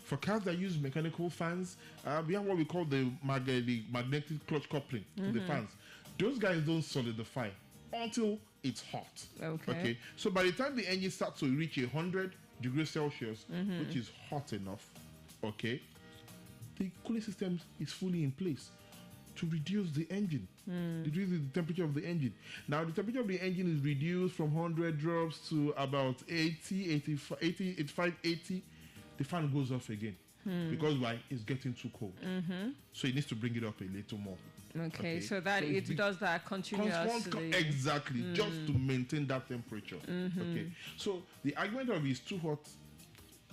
For cars that use mechanical fans, we have what we call the magnetic clutch coupling to the fans. Those guys don't solidify until it's hot. Okay. So by the time the engine starts to reach 100 degrees Celsius, which is hot enough, okay, the cooling system is fully in place to reduce the engine, reduce the temperature of the engine. Now, the temperature of the engine is reduced from 100 drops to about 80, 85, 80. The fan goes off again. Because why? It's getting too cold. So it needs to bring it up a little more. Okay, so that so it does that continuously. Exactly, just to maintain that temperature. Okay, so the argument of it's too hot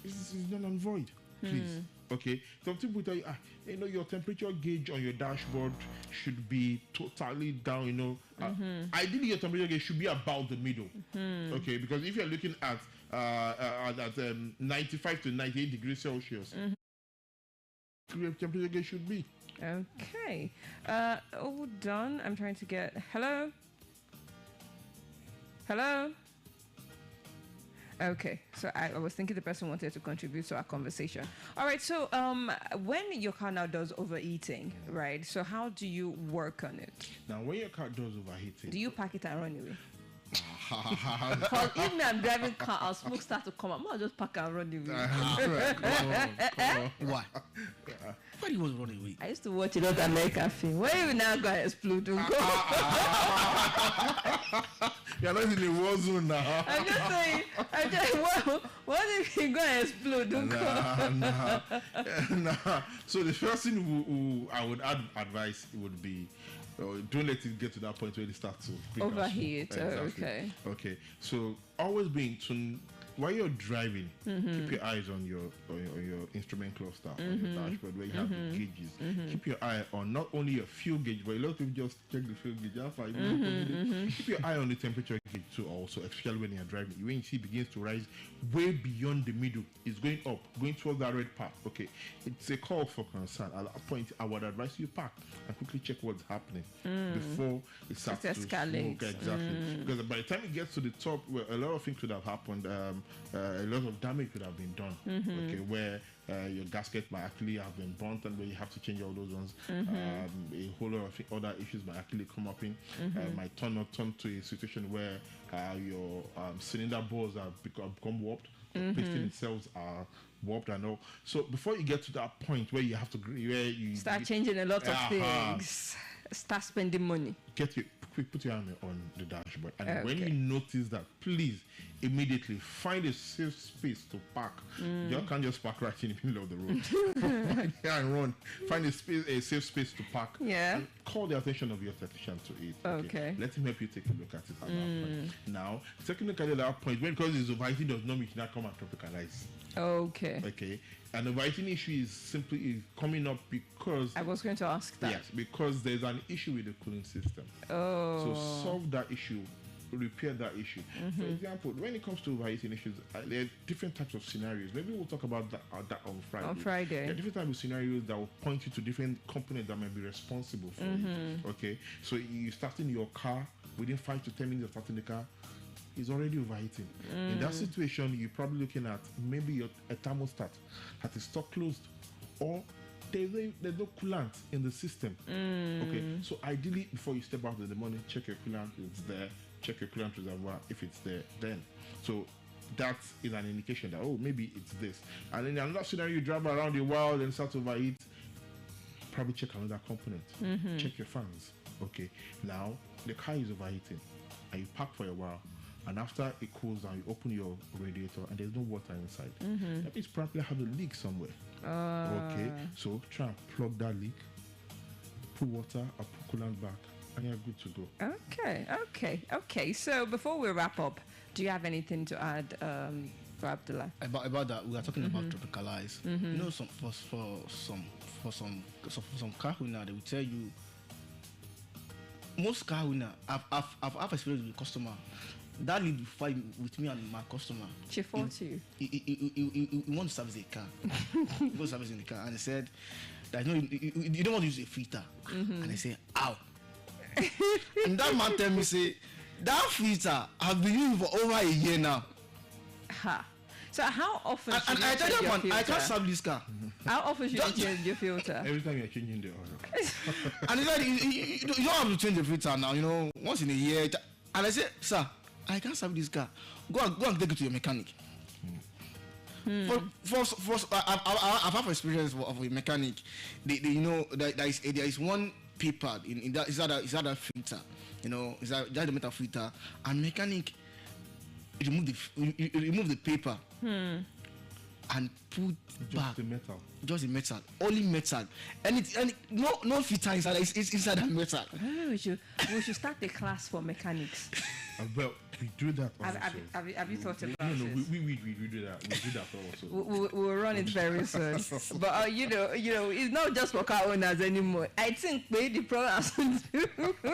is null and void. Please. Okay, some people tell you, your temperature gauge on your dashboard should be totally down. Ideally, your temperature gauge should be about the middle. Okay, because if you're looking at 95 to 98 degrees Celsius, your temperature gauge should be. Okay. All done. I'm trying to get. Hello. Okay, so I was thinking the person wanted to contribute to our conversation. All right, so when your car now does overheating, right? So how do you work on it? Now, when your car does overheating, do you pack it and run away? Because if I'm driving car and smoke start to come out, I'll just pack and run away. Come on. Why? Why do you want to run away? I used to watch a lot of American film. Where you now go explode? You're not in the war zone now. I'm just saying. What if you go and explode? Nah. So the first thing I would advise would be, don't let it get to that point where it starts to overheat. Exactly. Okay. So always be in tune while you're driving. Keep your eyes on your instrument cluster, on your dashboard where you have the gauges. Keep your eye on not only your fuel gauge, but a lot of people just check the fuel gauge. Keep your eye on the temperature gauge too. Also, especially when you're driving, when you see it begins to rise way beyond the middle, it's going up, going towards that red part. Okay, it's a call for concern. At that point, I would advise you park and quickly check what's happening before it starts to escalate. Exactly, because by the time it gets to the top, well, a lot of things could have happened. A lot of damage could have been done. Okay, where your gasket might actually have been burnt and where you have to change all those ones. A whole lot of other issues might actually come up in. Might turn to a situation where your cylinder bores have become warped. Piston itself are warped and all. So before you get to that point where you have to start changing a lot of things, start spending money. Put your hand on the dashboard, and when you notice that, please immediately find a safe space to park. You can't just park right in the middle of the road. And run. Find a safe space to park. And call the attention of your technician to it. Okay. Let him help you take a look at it at that point. Now, taking a look at it at that point, because it's overheating does not mean you not come and tropicalize. Okay. And the overheating issue is simply coming up because I was going to ask that. Yes, because there's an issue with the cooling system. So solve that issue, repair that issue. For example, when it comes to overheating issues, there are different types of scenarios. Maybe we'll talk about that on Friday. There are different types of scenarios that will point you to different components that might be responsible for it. Okay, so you starting your car within 5 to 10 minutes of starting the car, is already overheating. In that situation, you're probably looking at maybe a thermostat that is stuck closed, or there's no coolant in the system. Okay, so ideally, before you step out in the morning, check your coolant if it's there. Check your coolant reservoir if it's there. Then, so that is an indication that maybe it's this. And in another scenario, you drive around a while and start to overheat. Probably check another component. Check your fans. Okay, now the car is overheating, and you park for a while. And after it cools down, you open your radiator and there's no water inside. That means probably have a leak somewhere. Okay, so try and plug that leak, put water or put coolant back, and you're good to go. Okay. So before we wrap up, do you have anything to add, for Abdullah? About that, we are talking about tropicalize. You know, for some car owner, they will tell you. Most car owner, I've experienced with customer. That lead will fight with me and my customer. She fought you. He wants to service a car. He goes servicing the car, and he said that you don't want to use a filter. And I say, ow. And that man tell me, say, that filter has been used for over a year now. So how often should And you I tell change you, your man, I filter? can't serve this car. How often should you change your filter? Every time you're changing the oil. And it's like, you don't have to change the filter now, once in a year. And I say, sir, I can't serve this car. Go and take it to your mechanic. I've had experience of a mechanic. There is one paper in that is that a filter, is that the metal filter, and mechanic remove the paper and put back just the metal, only metal, and no filter inside. It's inside that metal. We should start a class for mechanics. Well, we do that. Have you thought about No, this? we do that. We do that also. We'll run it very soon. But it's not just for car owners anymore. I think the problem has to do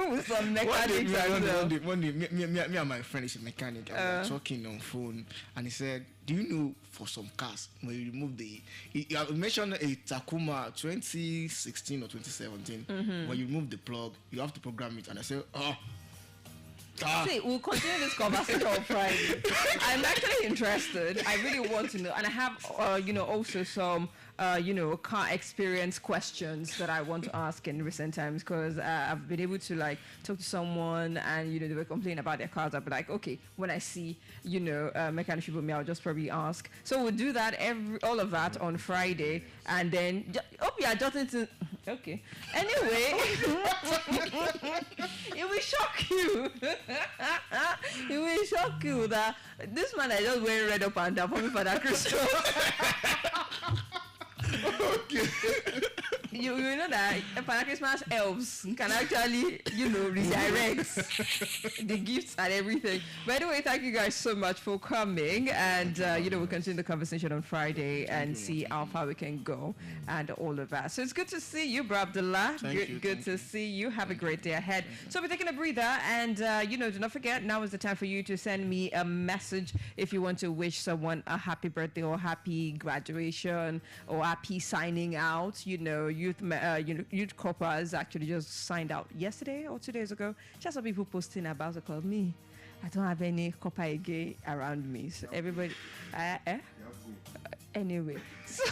with some mechanics as well. One day, me and my friend is a mechanic. I was talking on phone, and he said, "Do you know for some cars when you remove he mentioned a Takuma 2016 or 2017 when you remove the plug, you have to program it." And I said, See, we'll continue this conversation on Friday. I'm actually interested. I really want to know, and I have, also some, car experience questions that I want to ask in recent times, because I've been able to talk to someone, and they were complaining about their cars. I'll be like, okay, when I see mechanic people, I'll just probably ask. So we'll do that all of that on Friday, and then jotting to. Okay. Anyway, it will shock you. It will shock you that this man is just wearing red up and down for me for that Christmas. Okay. You know that Father Christmas elves can actually, redirect the gifts and everything. By the way, thank you guys so much for coming, and we'll continue the conversation on Friday and see how far we can go and all of that. So it's good to see you, Bro Abdullah. Good to see you. Have a great day ahead. So we're taking a breather, and do not forget, now is the time for you to send me a message if you want to wish someone a happy birthday or happy graduation or happy signing out. Youth corpers actually just signed out yesterday or 2 days ago. Just some people posting about it called me. I don't have any copper again around me. So everybody, anyway. So,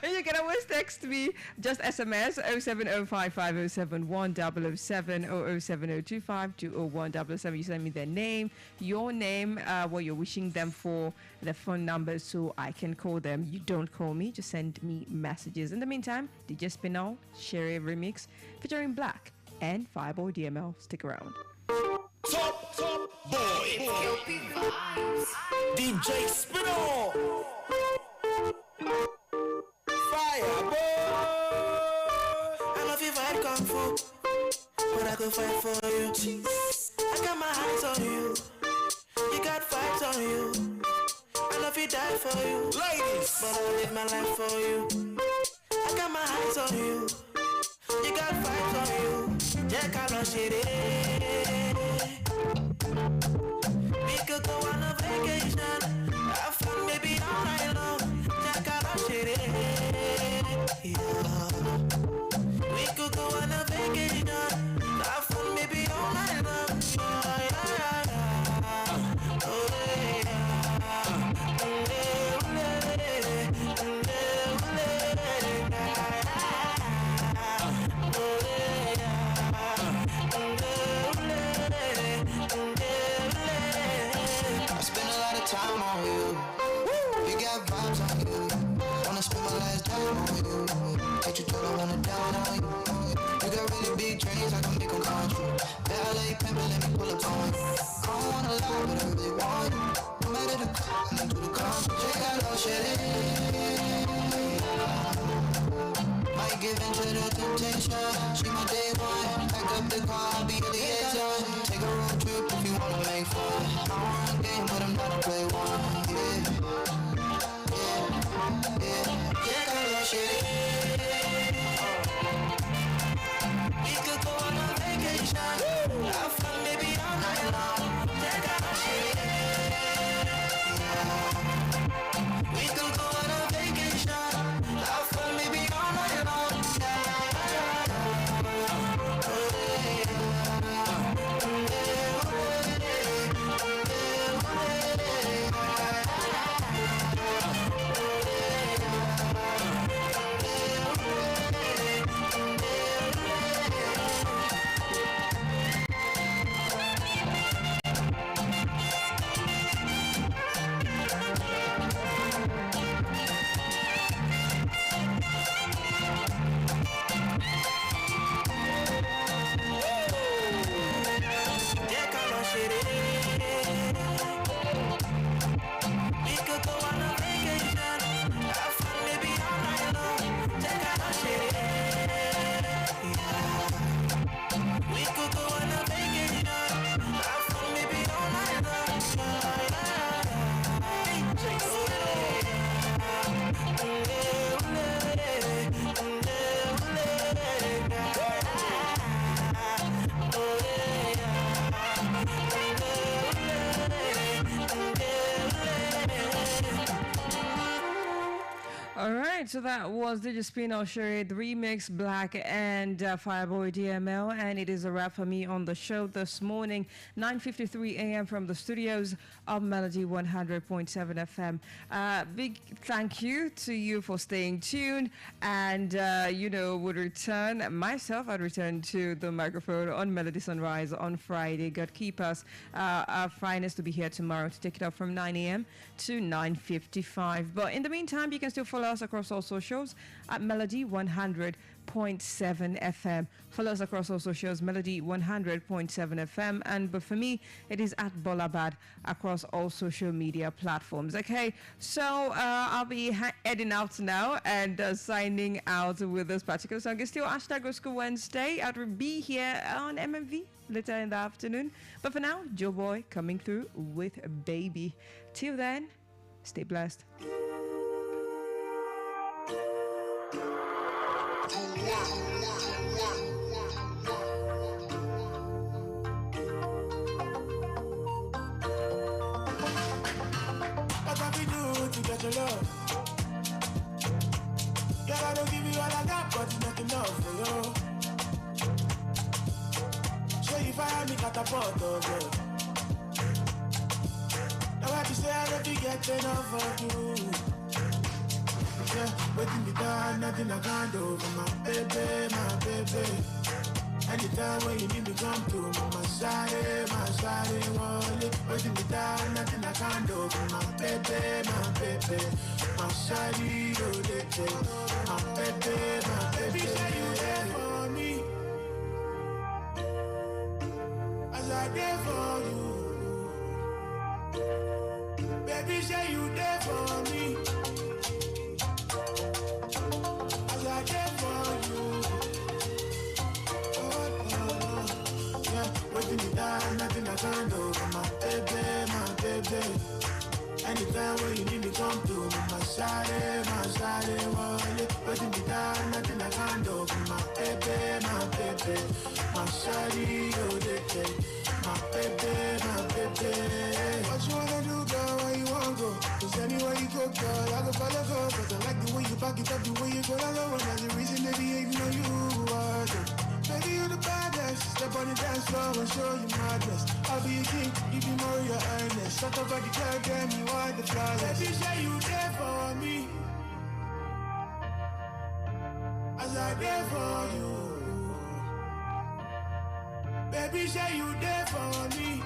you can always text me, just SMS 07055071007 or 07025201007. You send me their name, your name, what you're wishing them for, the phone number, so I can call them. You don't call me, just send me messages. In the meantime, DJ Spinall, Sherry Remix, featuring Black and Fireboy DML. Stick around. Top boy, DJ Spinall, Fireboy. I love you vibe kung fu, but I could fight for you. I got my eyes on you, you got vibes on you. I love you die for you, Ladies, but I'll live my life for you. I got my eyes on you, you got vibes on you. Jack, I love shit. We could go on a vacation, have fun maybe all night long. Jack, I love shit. Yeah. We could go on a vacation, have fun maybe all night long. Oh I spend a lot of time on you. You got vibes on you. Wanna spend my last dime on you. Take you to the wanna down on you. You got really big dreams, I can make them come true. Ballet pimpin', let me pull up on you. I don't wanna lie, but I really want you. No matter the car, and do the country. She got no shit in. Might give in to the temptation. She my day one. Pack up the car, I'll be your liaison. Take a road trip if you wanna make fun. I don't run game, but I'm not to play one. Yeah, got no shit in. we could go on a vacation, have fun maybe all night long. Jack, I love shit. We could go on a vacation, have fun maybe all night long. All right, so that was DJ Spino Sherry, the remix, Black and Fireboy DML, and it is a wrap for me on the show this morning, 9:53 a.m. from the studios of Melody 100.7 FM. Big thank you to you for staying tuned, and would return myself. I'd return to the microphone on Melody Sunrise on Friday. God keep us. Our finest to be here tomorrow to take it up from 9 a.m. to 9:55. But in the meantime, you can still follow us across all socials at Melody 100.7 FM. Follow us across all socials, Melody 100.7 FM. But for me, it is at Bolabad across all social media platforms. Okay, so I'll be heading out now and signing out with this particular song. It's still #School Wednesday. I'll be here on MMV later in the afternoon. But for now, Joe Boy coming through with Baby. Till then, stay blessed. What have we do to get your love? Girl, I don't give you all I got, but it's not enough for you. So you fire me catapult, oh girl. Now I be say I don't get enough of you. Yeah, waiting me down, nothing I can't do for my baby. Anytime when you need me, come to me, my side, wallet. Waiting me down, nothing I can't do for my baby. My side, my baby. Say you there for me, as I there for you. Baby, say you there for me. Waiting me down, nothing I can't do for my baby. Anytime when you need me, come to me, my side, wallet. Waiting me down, nothing I can't do for my baby. My side, my baby. What you wanna do, girl? Where you wanna go? Cause anywhere you go, girl, I go follow go. Cause I like the way you back it up, the way you go down low. And that's the reason they be hating on you are. Baby, you the baddest. Step on the dance floor and show you madness. I'll be a king, you be more your earnest. Talk about the girl, damn, you are the flawless. Baby, say you there for me, as I there for you. Baby, say you there for me,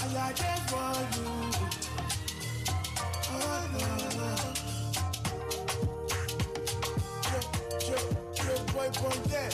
as I there for you. Oh, no. Boy, that.